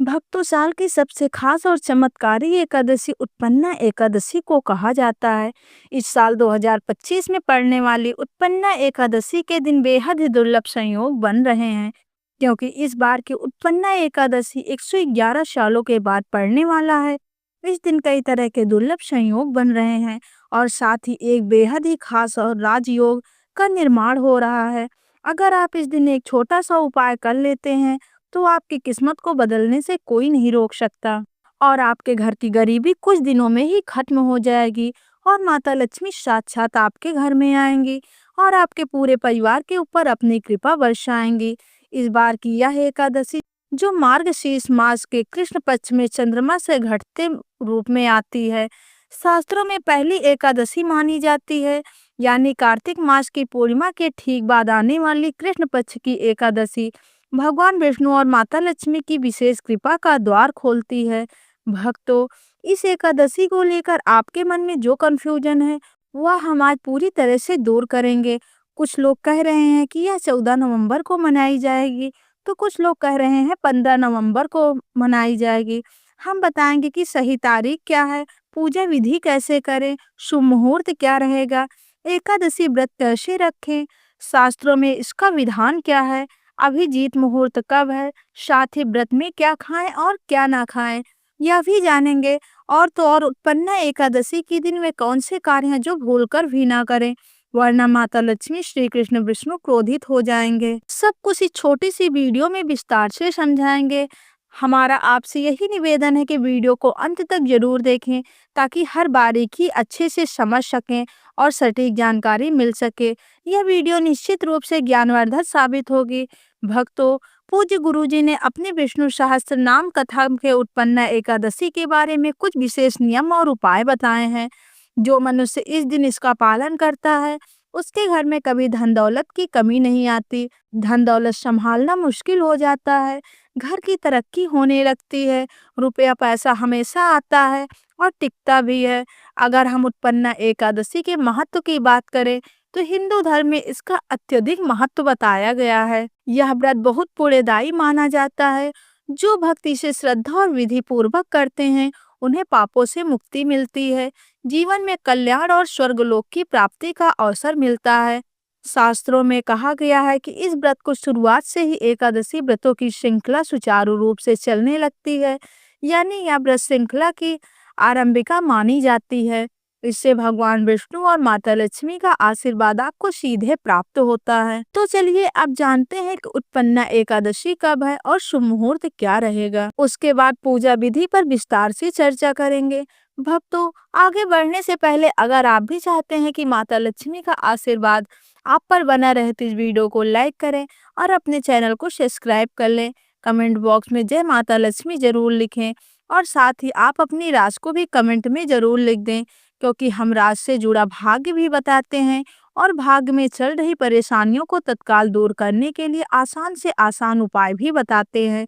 भक्तों, साल की सबसे खास और चमत्कारी एकादशी उत्पन्ना एकादशी को कहा जाता है। इस साल 2025 में पड़ने वाली उत्पन्ना एकादशी के दिन बेहद ही दुर्लभ संयोग बन रहे हैं, क्योंकि इस बार की उत्पन्ना एकादशी 111 सालों के बाद पड़ने वाला है। इस दिन कई तरह के दुर्लभ संयोग बन रहे हैं और साथ ही एक बेहद ही खास और राजयोग का निर्माण हो रहा है। अगर आप इस दिन एक छोटा सा उपाय कर लेते हैं तो आपकी किस्मत को बदलने से कोई नहीं रोक सकता और आपके घर की गरीबी कुछ दिनों में ही खत्म हो जाएगी और माता लक्ष्मी साक्षात आपके घर में आएंगी और आपके पूरे परिवार के ऊपर अपनी कृपा बरसाएंगी। इस बार की यह एकादशी जो मार्गशीर्ष मास के कृष्ण पक्ष में चंद्रमा से घटते रूप में आती है, शास्त्रों में पहली एकादशी मानी जाती है। यानी कार्तिक मास की पूर्णिमा के ठीक बाद आने वाली कृष्ण पक्ष की एकादशी भगवान विष्णु और माता लक्ष्मी की विशेष कृपा का द्वार खोलती है। भक्तों, इस एकादशी को लेकर आपके मन में जो कंफ्यूजन है वह हम आज पूरी तरह से दूर करेंगे। कुछ लोग कह रहे हैं कि यह 14 नवंबर को मनाई जाएगी, तो कुछ लोग कह रहे हैं 15 नवंबर को मनाई जाएगी। हम बताएंगे कि सही तारीख क्या है, पूजा विधि कैसे करें, शुभ मुहूर्त क्या रहेगा, एकादशी व्रत कैसे रखें, शास्त्रों में इसका विधान क्या है, अभिजीत मुहूर्त कब है, साथ ही व्रत में क्या खाएं और क्या ना खाएं, यह भी जानेंगे। और तो और उत्पन्ना एकादशी के दिन वे कौन से कार्य हैं जो भूलकर भी ना करें, वरना माता लक्ष्मी श्री कृष्ण विष्णु क्रोधित हो जाएंगे। सब कुछ इस छोटी सी वीडियो में विस्तार से समझाएंगे। हमारा आपसे यही निवेदन है कि वीडियो को अंत तक जरूर देखें ताकि हर बारीकी अच्छे से समझ सकें और सटीक जानकारी मिल सके। यह वीडियो निश्चित रूप से ज्ञानवर्धक साबित होगी। भक्तों, पूज्य गुरुजी ने अपने विष्णु सहस्त्र नाम कथा के उत्पन्ना एकादशी के बारे में कुछ विशेष नियम और उपाय बताए हैं। जो मनुष्य इस दिन इसका पालन करता है उसके घर में कभी धन दौलत की कमी नहीं आती, धन दौलत संभालना मुश्किल हो जाता है, घर की तरक्की होने लगती है, रुपया पैसा हमेशा आता है और टिकता भी है। अगर हम उत्पन्ना एकादशी के महत्व की बात करें तो हिंदू धर्म में इसका अत्यधिक महत्व बताया गया है। यह व्रत बहुत पुण्यदायी माना जाता है। जो भक्त इसे श्रद्धा और विधि पूर्वक करते हैं उन्हें पापों से मुक्ति मिलती है, जीवन में कल्याण और स्वर्गलोक की प्राप्ति का अवसर मिलता है। शास्त्रों में कहा गया है कि इस व्रत को शुरुआत से ही एकादशी व्रतों की श्रृंखला सुचारू रूप से चलने लगती है, यानी यह व्रत श्रृंखला की आरंभिका मानी जाती है। इससे भगवान विष्णु और माता लक्ष्मी का आशीर्वाद आपको सीधे प्राप्त होता है। तो चलिए अब जानते हैं कि उत्पन्ना एकादशी कब है और शुभ मुहूर्त क्या रहेगा। उसके बाद पूजा विधि पर विस्तार से चर्चा करेंगे। भक्तों, आगे बढ़ने से पहले अगर आप भी चाहते हैं कि माता लक्ष्मी का आशीर्वाद आप पर बना रहे तो इस वीडियो को लाइक करें और अपने चैनल को सब्सक्राइब कर लें। कमेंट बॉक्स में जय माता लक्ष्मी जरूर लिखें और साथ ही आप अपनी राशि को भी कमेंट में जरूर लिख दें, क्योंकि हम राशि से जुड़ा भाग्य भी बताते हैं और भाग्य में चल रही परेशानियों को तत्काल दूर करने के लिए आसान से आसान उपाय भी बताते हैं।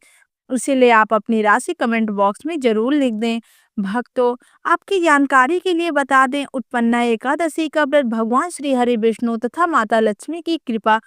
इसीलिए आप अपनी राशि कमेंट बॉक्स में जरूर लिख दें। भक्तों, आपकी जानकारी के लिए बता दें, उत्पन्ना एकादशी का व्रत भगवान श्री हरि विष्णु तथा माता लक्ष्मी की कृपा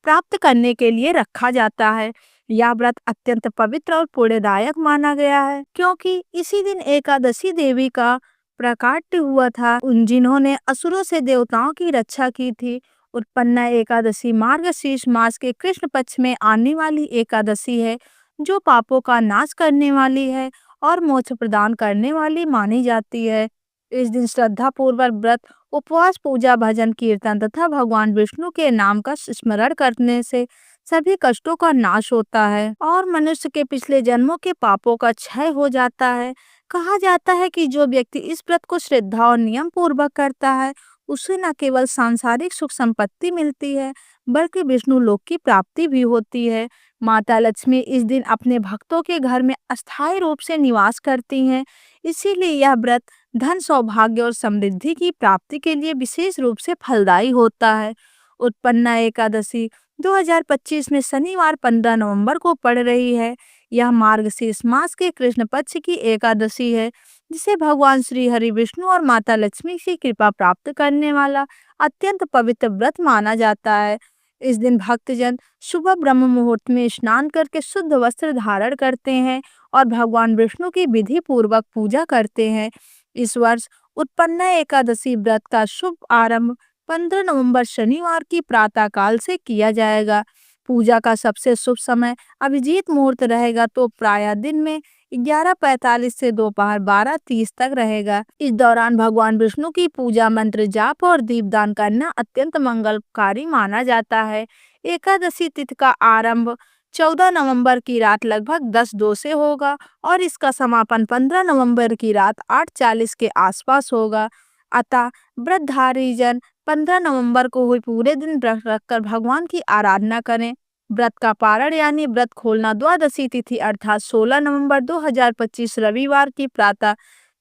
प्राप्त करने के लिए रखा जाता है। यह व्रत अत्यंत पवित्र और पुण्यदायक माना गया है, क्योंकि इसी दिन एकादशी देवी का प्रकाट्य हुआ था, उन जिन्होंने असुरों से देवताओं की रक्षा की थी। उत्पन्ना एकादशी मार्गशीर्ष मास के कृष्ण पक्ष में आने वाली एकादशी है, जो पापों का नाश करने वाली है और मोक्ष प्रदान करने वाली मानी जाती है। इस दिन श्रद्धा पूर्वक व्रत, उपवास, पूजा, भजन, कीर्तन तथा भगवान विष्णु के नाम का स्मरण करने से सभी कष्टों का नाश होता है और मनुष्य के पिछले जन्मों के पापों का क्षय हो जाता है। कहा जाता है कि जो व्यक्ति इस व्रत को श्रद्धा और नियम पूर्वक करता है उसे न केवल सांसारिक सुख संपत्ति मिलती है बल्कि विष्णु लोक की प्राप्ति भी होती है। माता लक्ष्मी इस दिन अपने भक्तों के घर में अस्थायी रूप से निवास करती हैं, इसीलिए यह व्रत धन, सौभाग्य और समृद्धि की प्राप्ति के लिए विशेष रूप से फलदायी होता है। उत्पन्ना एकादशी 2025 में शनिवार 15 नवंबर को पड़ रही है। यह मार्गशीर्ष मास के कृष्ण पक्ष की एकादशी है, जिसे भगवान श्री हरि विष्णु और माता लक्ष्मी की कृपा प्राप्त करने वाला अत्यंत पवित्र व्रत माना जाता है। इस दिन भक्तजन सुबह ब्रह्म मुहूर्त में स्नान करके शुद्ध वस्त्र धारण करते हैं और भगवान विष्णु की विधि पूर्वक पूजा करते हैं। इस वर्ष उत्पन्ना एकादशी व्रत का शुभ आरंभ 15 नवंबर शनिवार की प्रातः काल से किया जाएगा। पूजा का सबसे शुभ समय अभिजीत मुहूर्त रहेगा, तो प्रायः दिन में 11:45 से दोपहर 12:30 तक रहेगा। इस दौरान भगवान विष्णु की पूजा, मंत्र जाप और दीपदान करना अत्यंत मंगलकारी माना जाता है। एकादशी तिथि का आरंभ 14 नवंबर की रात लगभग 10:02 से होगा और इसका समापन 15 नवंबर की रात 8:40 के आसपास होगा। अतः व्रतधारी जन 15 नवंबर को हुई पूरे दिन व्रत रखकर भगवान की आराधना करें। व्रत का पारण यानी व्रत खोलना द्वादशी तिथि अर्थात 16 नवंबर 2025 रविवार की प्रातः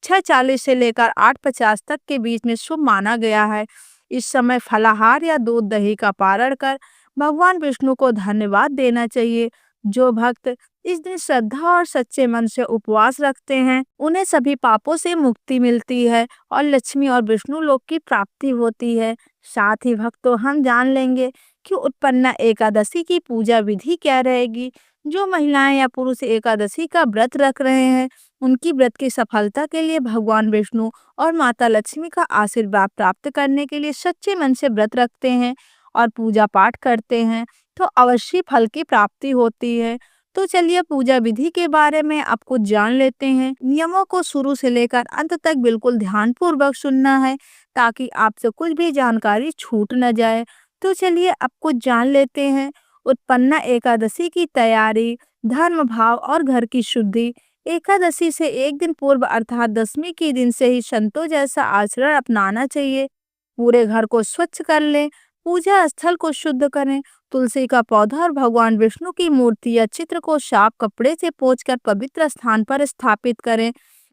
6:40 से लेकर 8:50 तक के बीच में शुभ माना गया है। इस समय फलाहार या दूध दही का पारण कर भगवान विष्णु को धन्यवाद देना चाहिए। जो भक्त इस दिन श्रद्धा और सच्चे मन से उपवास रखते हैं, उन्हें सभी पापों से मुक्ति मिलती है और लक्ष्मी और विष्णु लोक की प्राप्ति होती है। साथ ही भक्तों, हम जान लेंगे कि उत्पन्ना एकादशी की पूजा विधि क्या रहेगी। जो महिलाएं या पुरुष एकादशी का व्रत रख रहे हैं, उनकी व्रत की सफलता के लिए भगवान विष्णु और माता लक्ष्मी का आशीर्वाद प्राप्त करने के लिए सच्चे मन से व्रत रखते हैं और पूजा पाठ करते हैं, तो अवश्य फल की प्राप्ति होती है। तो चलिए पूजा विधि के बारे में आप कुछ जान लेते हैं। नियमों को शुरू से लेकर अंत तक बिल्कुल ध्यानपूर्वक सुनना है, ताकि आपसे कुछ भी जानकारी छूट न जाए। तो चलिए अब कुछ जान लेते हैं। उत्पन्ना एकादशी की तैयारी, धर्म भाव और घर की शुद्धि। एकादशी से एक दिन पूर्व अर्थात दशमी के दिन से ही संतों जैसा आचरण अपनाना चाहिए। पूरे घर को स्वच्छ कर लें, पूजा स्थल को शुद्ध करें, तुलसी का पौधा और भगवान विष्णु की मूर्ति या चित्र को साफ कपड़े से पोंछकर पवित्र स्थान पर स्थापित करें।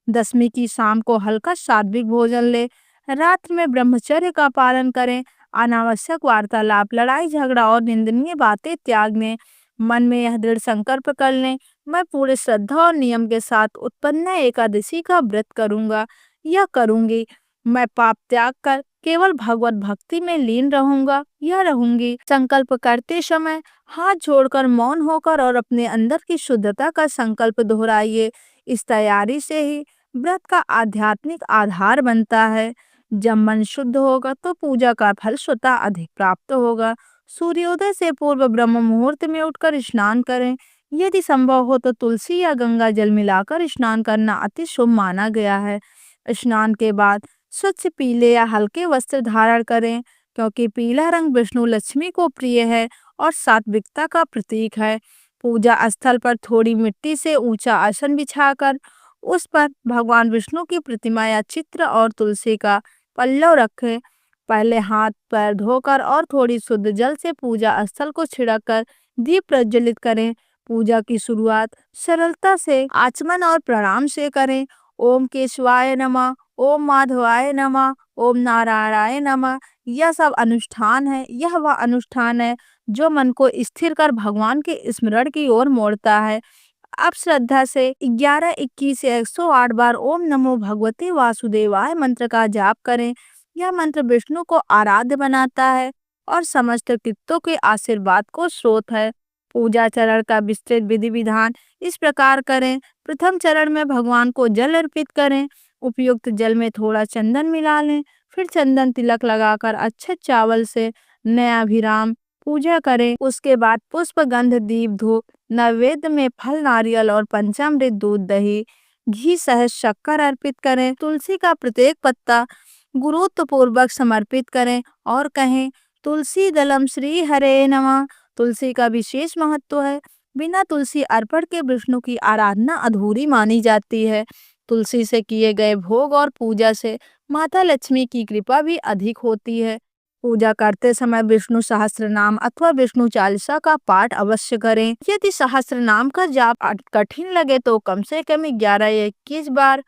दशमी की शाम को हल्का सात्विक भोजन लें। रात में ब्रह्मचर्य का पालन करें। अनावश्यक वार्तालाप, लड़ाई झगड़ा और निंदनीय बातें त्याग दें। मन में यह दृढ़ संकल्प कर लें, मैं पूरे श्रद्धा और नियम के साथ उत्पन्ना एकादशी का व्रत करूंगा या करूंगी। मैं पाप त्याग कर केवल भगवत भक्ति में लीन रहूंगा या रहूंगी। संकल्प करते समय हाथ जोड़कर मौन होकर और अपने अंदर की शुद्धता का संकल्प दोहराइए। इस तैयारी से ही व्रत का आध्यात्मिक आधार बनता है। जब मन शुद्ध होगा तो पूजा का फल स्वतः अधिक प्राप्त होगा। सूर्योदय से पूर्व ब्रह्म मुहूर्त में उठकर स्नान करें। यदि संभव हो तो तुलसी या गंगा जल मिलाकर स्नान करना अति शुभ माना गया है। स्नान के बाद स्वच्छ पीले या हल्के वस्त्र धारण करें, क्योंकि पीला रंग विष्णु लक्ष्मी को प्रिय है और सात्विकता का प्रतीक है। पूजा स्थल पर थोड़ी मिट्टी से ऊंचा आसन बिछाकर उस पर भगवान विष्णु की प्रतिमा या चित्र और तुलसी का पल्लव रखें। पहले हाथ पैर धोकर और थोड़ी शुद्ध जल से पूजा स्थल को छिड़ककर दीप प्रज्वलित करें। पूजा की शुरुआत सरलता से आचमन और प्रणाम से करें। ओम केशवाय नमः, ओम माधवाय नमः, ओम नारायणाय नमः। यह सब अनुष्ठान है, यह वह अनुष्ठान है जो मन को स्थिर कर भगवान के स्मरण की ओर मोड़ता है। अब श्रद्धा से 11, 21 या 108 बार ओम नमो भगवते वासुदेवाय मंत्र का जाप करें। यह मंत्र विष्णु को आराध्य बनाता है और समस्त कृत्यों के आशीर्वाद को स्रोत है। पूजा चरण का विस्तृत विधि विधान इस प्रकार करें। प्रथम चरण में भगवान को जल अर्पित करें। उपयुक्त जल में थोड़ा चंदन मिला लें, फिर चंदन तिलक लगाकर अच्छे चावल से नयाभिराम पूजा करें। उसके बाद पुष्प, गंध, दीप, धूप, नैवेद्य में फल, नारियल और पंचामृत, दूध, दही, घी सहित शक्कर अर्पित करें। तुलसी का प्रत्येक पत्ता गुरुत्व पूर्वक समर्पित करें और कहें, तुलसी दलम श्री हरे नमः। तुलसी का विशेष महत्व है। बिना तुलसी अर्पण के विष्णु की आराधना अधूरी मानी जाती है। तुलसी से किए गए भोग और पूजा से माता लक्ष्मी की कृपा भी अधिक होती है। पूजा करते समय विष्णु सहस्त्र नाम अथवा विष्णु चालीसा का पाठ अवश्य करें। यदि सहस्त्र नाम का जाप कठिन लगे तो कम से कम 11 या 21 बार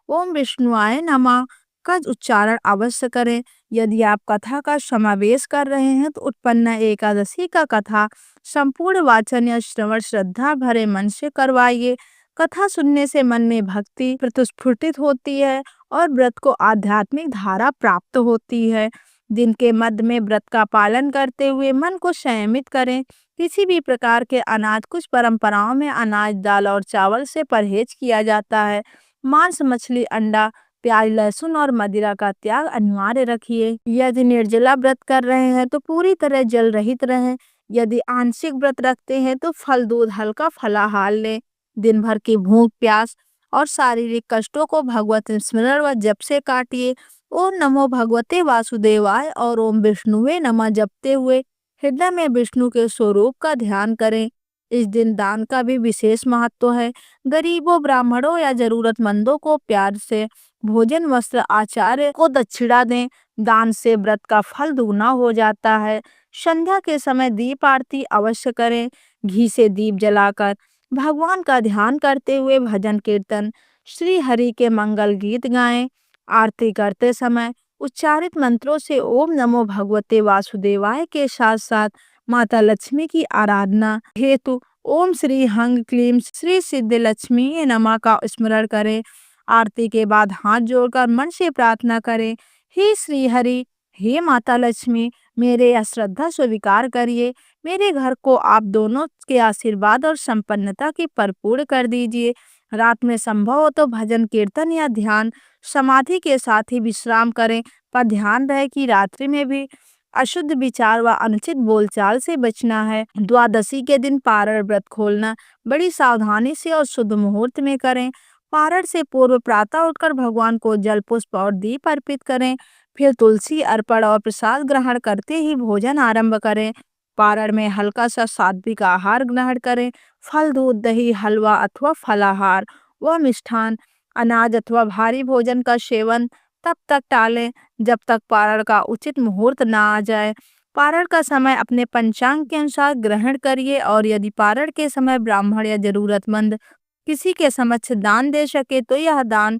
ओम विष्णुआय नमः का उच्चारण अवश्य करें। यदि आप कथा का समावेश कर रहे हैं तो उत्पन्ना एकादशी का कथा संपूर्ण वाचन या श्रवण श्रद्धा भरे मन से करवाइए। कथा सुनने से मन में भक्ति प्रस्फुटित होती है और व्रत को आध्यात्मिक धारा प्राप्त होती है। दिन के मध्य में व्रत का पालन करते हुए मन को संयमित करें। किसी भी प्रकार के अनाज, कुछ परंपराओं में अनाज, दाल और चावल से परहेज किया जाता है। मांस, मछली, अंडा, प्याज, लहसुन और मदिरा का त्याग अनिवार्य रखिए। यदि निर्जला व्रत कर रहे हैं तो पूरी तरह जल रहित रहें। यदि आंशिक व्रत रखते हैं तो फल, दूध, हल्का फलाहार लें। दिन भर की भूख, प्यास और शारीरिक कष्टों को भगवत स्मरण व जप से काटिए। ओम नमो भगवते वासुदेवाय और ओम विष्णुवे नमः जपते हुए हृदय में विष्णु के स्वरूप का ध्यान करें। इस दिन दान का भी विशेष महत्व है। गरीबों, ब्राह्मणों या जरूरतमंदों को प्यार से भोजन, वस्त्र, आचार्य को दक्षिणा दें। दान से व्रत का फल दुगना हो जाता है। संध्या के समय दीप आरती अवश्य करें। घी से दीप जलाकर भगवान का ध्यान करते हुए भजन कीर्तन, श्री हरि के मंगल गीत गाएं। आरती करते समय उच्चारित मंत्रों से ओम नमो भगवते वासुदेवाय के साथ साथ माता लक्ष्मी की आराधना हेतु ओम श्री हंग क्लीम श्री सिद्ध लक्ष्मी नमः का स्मरण करें। आरती के बाद हाथ जोड़कर मन से प्रार्थना करें, हे श्री हरि, हे माता लक्ष्मी, मेरे यह श्रद्धा स्वीकार करिए। मेरे घर को आप दोनों के आशीर्वाद और संपन्नता की परिपूर्ण कर दीजिए। रात में संभव हो तो भजन, कीर्तन या ध्यान समाधि के साथ ही विश्राम करें, पर ध्यान रहे कि रात्रि में भी अशुद्ध विचार व अनुचित बोलचाल से बचना है। द्वादशी के दिन पारण व्रत खोलना बड़ी सावधानी से और शुद्ध मुहूर्त में करें। पारण से पूर्व प्रातः उठकर भगवान को जल, पुष्प और दीप अर्पित करें। फिर तुलसी अर्पण और प्रसाद ग्रहण करते ही भोजन आरंभ करें। पारण में हल्का सा सात्विक आहार ग्रहण करें। फल, दूध, दही, हलवा अथवा फलाहार व मिष्ठान, अनाज अथवा भारी भोजन का सेवन तब तक टालें जब तक पारण का उचित मुहूर्त ना आ जाए। पारण का समय अपने पंचांग के अनुसार ग्रहण करिए और यदि पारण के समय ब्राह्मण या जरूरतमंद किसी के समक्ष दान दे सके तो यह दान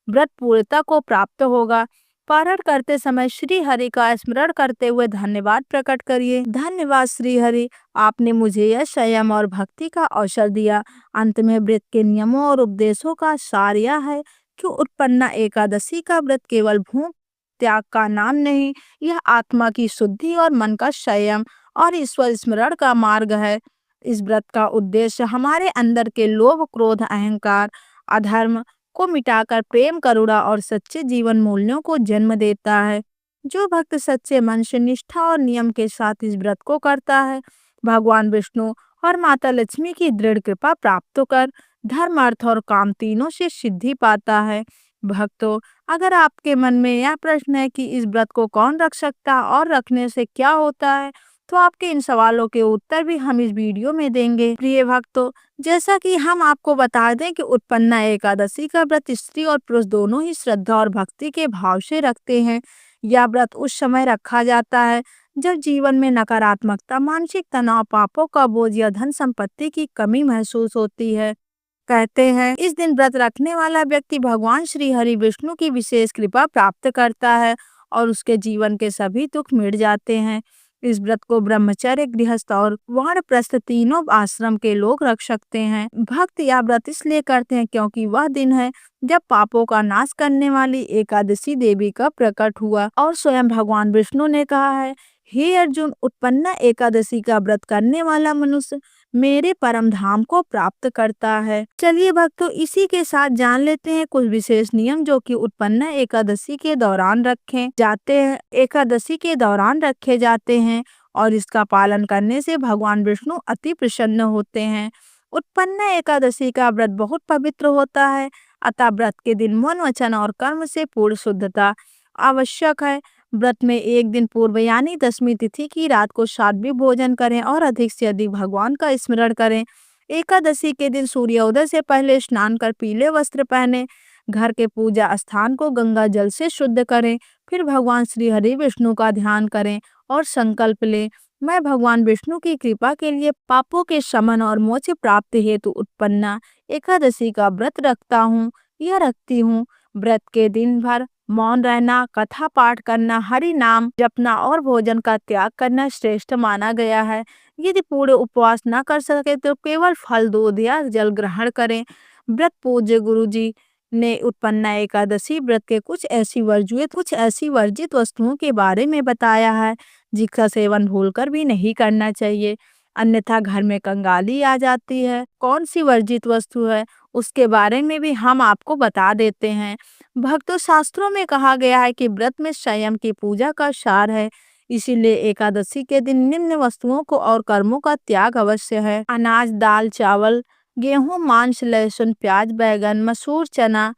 व्रत पूर्णता को प्राप्त होगा। पारण करते समय श्री हरि का स्मरण करते हुए धन्यवाद प्रकट करिए। धन्यवाद श्री हरि, आपने मुझे यह संयम और भक्ति का अवसर दिया। अंत में व्रत के नियमों और उपदेशों का सार यह है कि उत्पन्ना एकादशी का व्रत केवल भूख त्याग का नाम नहीं, यह आत्मा की शुद्धि और मन का संयम और ईश्वर स्मरण का मार्ग है। इस व्रत का उद्देश्य हमारे अंदर के लोभ, क्रोध, अहंकार, अधर्म को मिटाकर प्रेम, करुणा और सच्चे जीवन मूल्यों को जन्म देता है। जो भक्त सच्चे मन से, निष्ठा और नियम के साथ इस व्रत को करता है, भगवान विष्णु और माता लक्ष्मी की दृढ़ कृपा प्राप्त कर धर्म, अर्थ और काम तीनों से सिद्धि पाता है। भक्तों, अगर आपके मन में यह प्रश्न है कि इस व्रत को कौन रख सकता और रखने से क्या होता है, तो आपके इन सवालों के उत्तर भी हम इस वीडियो में देंगे। प्रिय भक्तों, जैसा कि हम आपको बता दें कि उत्पन्ना एकादशी का व्रत स्त्री और पुरुष दोनों ही श्रद्धा और भक्ति के भाव से रखते हैं। यह व्रत उस समय रखा जाता है जब जीवन में नकारात्मकता, मानसिक तनाव, पापों का बोझ या धन संपत्ति की कमी महसूस होती है। कहते हैं इस दिन व्रत रखने वाला व्यक्ति भगवान श्री हरि विष्णु की विशेष कृपा प्राप्त करता है और उसके जीवन के सभी दुख मिट जाते हैं। इस व्रत को ब्रह्मचर्य, गृहस्थ और वानप्रस्थ तीनों आश्रम के लोग रख सकते हैं। भक्त यह व्रत इसलिए करते हैं क्योंकि वह दिन है जब पापों का नाश करने वाली एकादशी देवी का प्रकट हुआ और स्वयं भगवान विष्णु ने कहा है, हे अर्जुन, उत्पन्ना एकादशी का व्रत करने वाला मनुष्य मेरे परम धाम को प्राप्त करता है। चलिए भक्तों, इसी के साथ जान लेते हैं कुछ विशेष नियम जो कि उत्पन्ना एकादशी के दौरान रखे जाते हैं और इसका पालन करने से भगवान विष्णु अति प्रसन्न होते हैं। उत्पन्ना एकादशी का व्रत बहुत पवित्र होता है, अतः व्रत के दिन मन, वचन और कर्म से पूर्ण शुद्धता आवश्यक है। व्रत में एक दिन पूर्व यानी दशमी तिथि की रात को सात्विक भोजन करें और अधिक से अधिक भगवान का स्मरण करें। एकादशी के दिन सूर्योदय से पहले स्नान कर पीले वस्त्र पहने, घर के पूजा स्थान को गंगा जल से शुद्ध करें। फिर भगवान श्री हरि विष्णु का ध्यान करें और संकल्प लें, मैं भगवान विष्णु की कृपा के लिए पापों के शमन और मोक्ष प्राप्ति हेतु उत्पन्ना एकादशी का व्रत रखता हूँ या रखती हूँ। व्रत के दिन भर मौन रहना, कथा पाठ करना, हरि नाम जपना और भोजन का त्याग करना श्रेष्ठ माना गया है। यदि पूरे उपवास न कर सके तो केवल फल, दूध या जल ग्रहण करें। व्रत पूज्य गुरु जी ने उत्पन्ना एकादशी व्रत के कुछ ऐसी वर्जित वस्तुओं के बारे में बताया है जिसका सेवन भूलकर भी नहीं करना चाहिए, अन्यथा घर में कंगाली आ जाती है। कौन सी वर्जित वस्तु है उसके बारे में भी हम आपको बता देते हैं। भक्तों, शास्त्रों में कहा गया है कि व्रत में संयम की पूजा का सार है, इसीलिए एकादशी के दिन निम्न वस्तुओं को और कर्मों का त्याग अवश्य है। अनाज, दाल, चावल, गेहूं, मांस, लहसुन, प्याज, बैगन, मसूर, चना,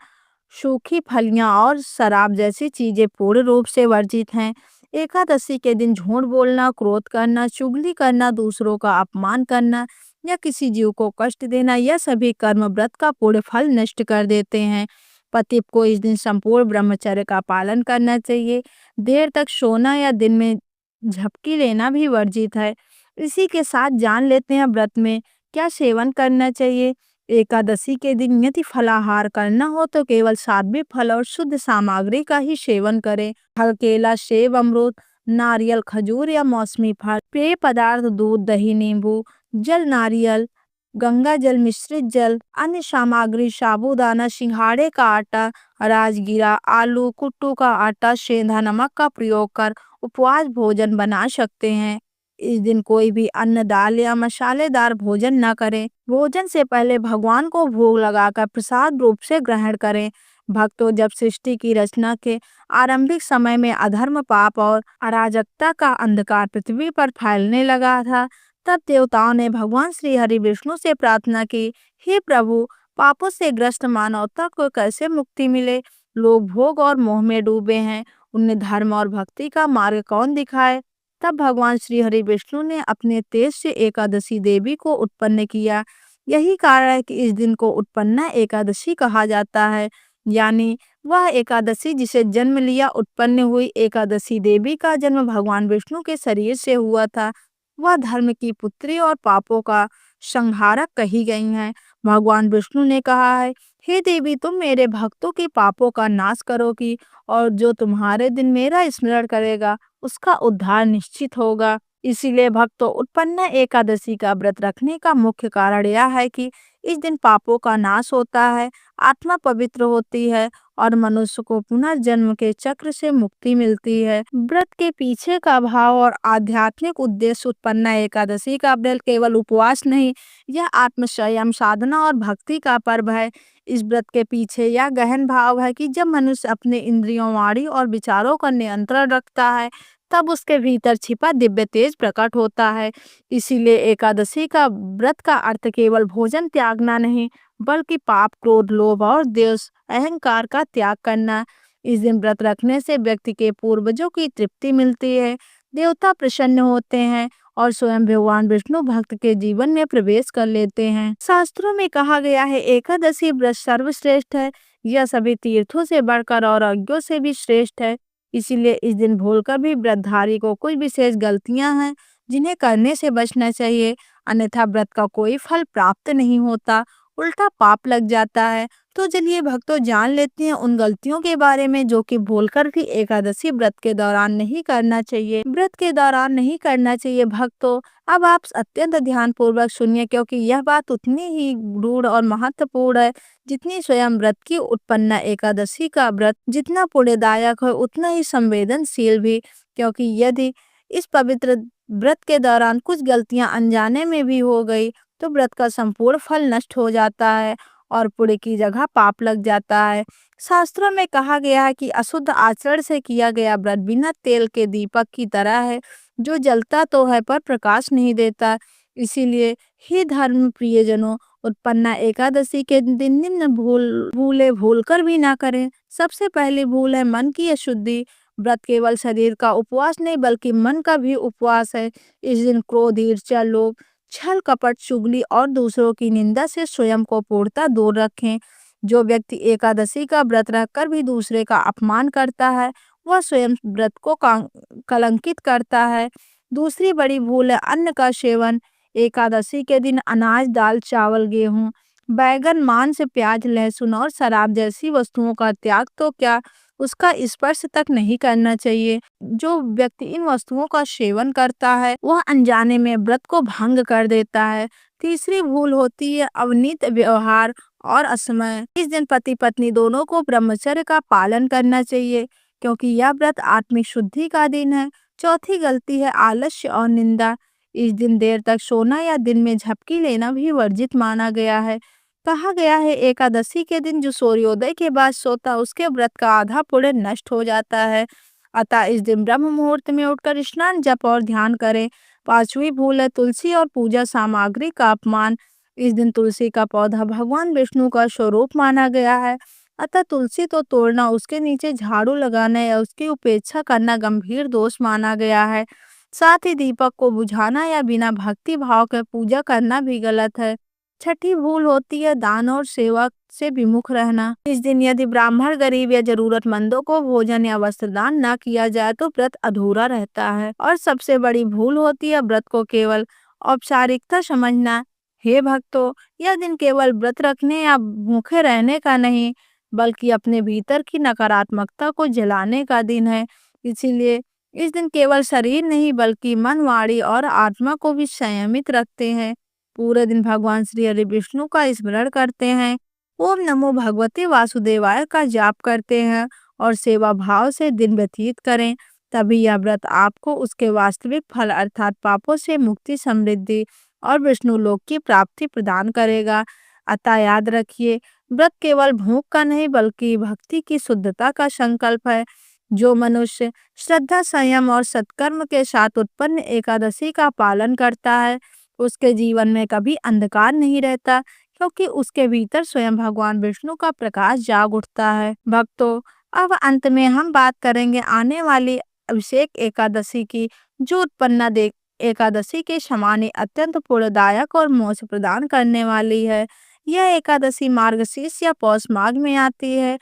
सूखी फलियां और शराब जैसी चीजें पूर्ण रूप से वर्जित हैं। एकादशी के दिन झूठ बोलना, क्रोध करना, चुगली करना, दूसरों का अपमान करना या किसी जीव को कष्ट देना, यह सभी कर्म व्रत का पूर्ण फल नष्ट कर देते हैं। पति को इस दिन संपूर्ण ब्रह्मचर्य का पालन करना चाहिए। देर तक सोना या दिन में झपकी लेना भी वर्जित है। इसी के साथ जान लेते हैं व्रत में क्या सेवन करना चाहिए। एकादशी के दिन यदि फलाहार करना हो तो केवल सात्विक फल और शुद्ध सामग्री का ही सेवन करें। फल, केला, सेब, अमरूद, नारियल, खजूर या मौसमी फल। पेय पदार्थ दूध, दही, नींबू, जल, नारियल, गंगा जल, मिश्रित जल। अन्य सामग्री साबूदाना, सिंघाड़े का आटा, राजगीरा, आलू, कुट्टू का आटा, सेंधा नमक का प्रयोग कर उपवास भोजन बना सकते हैं। इस दिन कोई भी अन्न, दाल या मसालेदार भोजन न करें। भोजन से पहले भगवान को भोग लगाकर प्रसाद रूप से ग्रहण करें। भक्तों, जब सृष्टि की रचना के आरंभिक समय में अधर्म, पाप और अराजकता का अंधकार पृथ्वी पर फैलने लगा था, तब देवताओं ने भगवान श्री हरि विष्णु से प्रार्थना की, हे प्रभु, पापों से ग्रस्त मानवता को कैसे मुक्ति मिले। लोग भोग और मोह में डूबे हैं, उन्हें धर्म और भक्ति का मार्ग कौन दिखाए। तब भगवान श्री हरि विष्णु ने अपने तेज से एकादशी देवी को उत्पन्न किया। यही कारण है कि इस दिन को उत्पन्ना एकादशी कहा जाता है, यानी वह एकादशी जिसे जन्म लिया। उत्पन्न हुई एकादशी देवी का जन्म भगवान विष्णु के शरीर से हुआ था। वह धर्म की पुत्री और पापों का संहारक कही गई हैं। भगवान विष्णु ने कहा है, हे देवी, तुम मेरे भक्तों के पापों का नाश करोगी और जो तुम्हारे दिन मेरा स्मरण करेगा उसका उद्धार निश्चित होगा। इसीलिए भक्तों, उत्पन्ना एकादशी का व्रत रखने का मुख्य कारण यह है कि इस दिन पापों का नाश होता है, आत्मा पवित्र होती है और मनुष्य को पुनर्जन्म के चक्र से मुक्ति मिलती है। व्रत के पीछे का भाव और आध्यात्मिक उद्देश्य। उत्पन्ना एकादशी का व्रत केवल उपवास नहीं, यह आत्म संयम, साधना और भक्ति का पर्व है। इस व्रत के पीछे यह गहन भाव है कि जब मनुष्य अपने इंद्रियों, वाणी और विचारों का नियंत्रण रखता है, तब उसके भीतर छिपा दिव्य तेज प्रकट होता है। इसीलिए एकादशी का व्रत का अर्थ केवल भोजन त्यागना नहीं, बल्कि पाप, क्रोध, लोभ और द्वेष, अहंकार का त्याग करना। इस दिन व्रत रखने से व्यक्ति के पूर्वजों की तृप्ति मिलती है, देवता प्रसन्न होते हैं और स्वयं भगवान विष्णु भक्त के जीवन में प्रवेश कर लेते हैं। शास्त्रों में कहा गया है, एकादशी व्रत सर्वश्रेष्ठ है। यह सभी तीर्थों से बढ़कर और यज्ञों से भी श्रेष्ठ है। इसीलिए इस दिन भूलकर भी व्रतधारी को कुछ विशेष गलतियां हैं जिन्हें करने से बचना चाहिए, अन्यथा व्रत का कोई फल प्राप्त नहीं होता, उल्टा पाप लग जाता है। तो चलिए भक्तों, जान लेते हैं उन गलतियों के बारे में जो कि भूलकर भी एकादशी व्रत के दौरान नहीं करना चाहिए। व्रत के दौरान नहीं करना चाहिए भक्तों, अब आप अत्यंत ध्यान पूर्वक सुनिए, क्योंकि यह बात उतनी ही गूढ़ और महत्वपूर्ण है जितनी स्वयं व्रत की। उत्पन्ना एकादशी का व्रत जितना पुण्यदायक है उतना ही संवेदनशील भी, क्योंकि यदि इस पवित्र व्रत के दौरान कुछ गलतियां अनजाने में भी हो गई तो व्रत का संपूर्ण फल नष्ट हो जाता है और पुण्य की जगह पाप लग जाता है। शास्त्रों में कहा गया है कि अशुद्ध आचरण से किया गया व्रत बिना तेल के दीपक की तरह है, जो जलता तो है पर प्रकाश नहीं देता। इसीलिए ही धर्म प्रियजनों, उत्पन्ना एकादशी के दिन निम्न भूल कर भी ना करें। सबसे पहली भूल है मन की अशुद्धि। व्रत केवल शरीर का उपवास नहीं बल्कि मन का भी उपवास है। इस दिन क्रोध, ईर्ष्या, लोभ, छल, कपट, चुगली और दूसरों की निंदा से स्वयं को पूर्णतः दूर रखें। जो व्यक्ति एकादशी का व्रत रखकर भी दूसरे का अपमान करता है, वह स्वयं व्रत को कलंकित करता है। दूसरी बड़ी भूल है अन्न का सेवन। एकादशी के दिन अनाज, दाल, चावल, गेहूं, बैगन, मांस, प्याज, लहसुन और शराब जैसी वस्तुओं का त्याग तो क्या, उसका स्पर्श तक नहीं करना चाहिए। जो व्यक्ति इन वस्तुओं का सेवन करता है वह अनजाने में व्रत को भंग कर देता है। तीसरी भूल होती है अविनीत व्यवहार। और असमय। इस दिन पति पत्नी दोनों को ब्रह्मचर्य का पालन करना चाहिए, क्योंकि यह व्रत आत्मिक शुद्धि का दिन है। चौथी गलती है आलस्य और निंदा। इस दिन देर तक सोना या दिन में झपकी लेना भी वर्जित माना गया है। कहा गया है एकादशी के दिन जो सूर्योदय के बाद सोता उसके व्रत का आधा पुण्य नष्ट हो जाता है। अतः इस दिन ब्रह्म मुहूर्त में उठकर स्नान जप और ध्यान करें। पांचवी भूल है तुलसी और पूजा सामग्री का अपमान। इस दिन तुलसी का पौधा भगवान विष्णु का स्वरूप माना गया है। अतः तुलसी तो तोड़ना, उसके नीचे झाड़ू लगाना या उसकी उपेक्षा करना गंभीर दोष माना गया है। साथ ही दीपक को बुझाना या बिना भक्ति भाव के पूजा करना भी गलत है। छठी भूल होती है दान और सेवा से विमुख रहना। इस दिन यदि ब्राह्मण, गरीब या जरूरतमंदों को भोजन या वस्त्र दान न किया जाए तो व्रत अधूरा रहता है। और सबसे बड़ी भूल होती है व्रत को केवल औपचारिकता समझना। हे भक्तों, यह दिन केवल व्रत रखने या भूखे रहने का नहीं, बल्कि अपने भीतर की नकारात्मकता को जलाने का दिन है। इसीलिए इस दिन केवल शरीर नहीं बल्कि मन, वाणी और आत्मा को भी संयमित रखते हैं। पूरे दिन भगवान श्री हरि विष्णु का स्मरण करते हैं, ओम नमो भगवते वासुदेवाय का जाप करते हैं और सेवा भाव से दिन व्यतीत करें। तभी यह व्रत आपको उसके वास्तविक फल अर्थात पापों से मुक्ति, समृद्धि और विष्णु लोक की प्राप्ति प्रदान करेगा। अतः याद रखिए, व्रत केवल भूख का नहीं बल्कि भक्ति की शुद्धता का संकल्प है। जो मनुष्य श्रद्धा, संयम और सत्कर्म के साथ उत्पन्न एकादशी का पालन करता है उसके जीवन में कभी अंधकार नहीं रहता, क्योंकि उसके भीतर स्वयं भगवान विष्णु का प्रकाश जाग उठता है। भक्तों, अब अंत में हम बात करेंगे आने वाली अभिषेक एकादशी की, जो उत्पन्ना दे एकादशी के समान ही अत्यंत पुण्यदायक और मोक्ष प्रदान करने वाली है। यह एकादशी मार्गशीर्ष या पौष माघ में आती है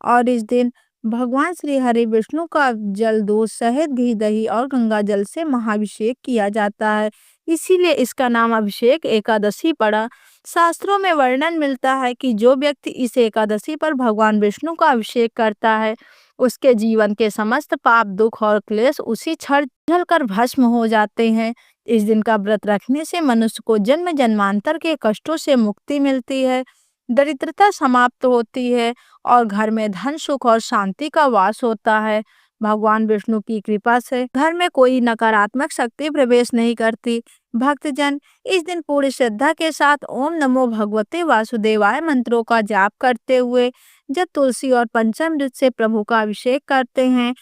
और इस दिन भगवान श्री हरि विष्णु का जल, दूध, शहद, घी, दही और गंगा जल से महाभिषेक किया जाता है। इसीलिए इसका नाम अभिषेक एकादशी पड़ा। शास्त्रों में वर्णन मिलता है कि जो व्यक्ति इस एकादशी पर भगवान विष्णु का अभिषेक करता है उसके जीवन के समस्त पाप, दुख और क्लेश उसी क्षण जलकर भस्म हो जाते हैं। इस दिन का व्रत रखने से मनुष्य को जन्म जन्मांतर के कष्टों से मुक्ति मिलती है, दरिद्रता समाप्त होती है और घर में धन, सुख और शांति का वास होता है। भगवान विष्णु की कृपा से घर में कोई नकारात्मक शक्ति प्रवेश नहीं करती। भक्तजन इस दिन पूरी श्रद्धा के साथ ओम नमो भगवते वासुदेवाय मंत्रों का जाप करते हुए जब तुलसी और पंचामृत से प्रभु का अभिषेक करते हैं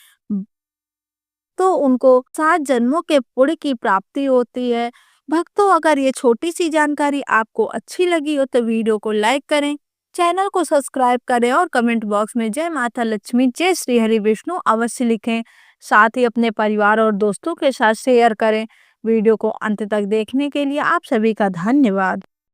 तो उनको 7 जन्मों के पुण्य की प्राप्ति होती है। भक्तों, अगर ये छोटी सी जानकारी आपको अच्छी लगी हो तो वीडियो को लाइक करें, चैनल को सब्सक्राइब करें और कमेंट बॉक्स में जय माता लक्ष्मी, जय श्री हरि विष्णु अवश्य लिखें। साथ ही अपने परिवार और दोस्तों के साथ शेयर करें। वीडियो को अंत तक देखने के लिए आप सभी का धन्यवाद।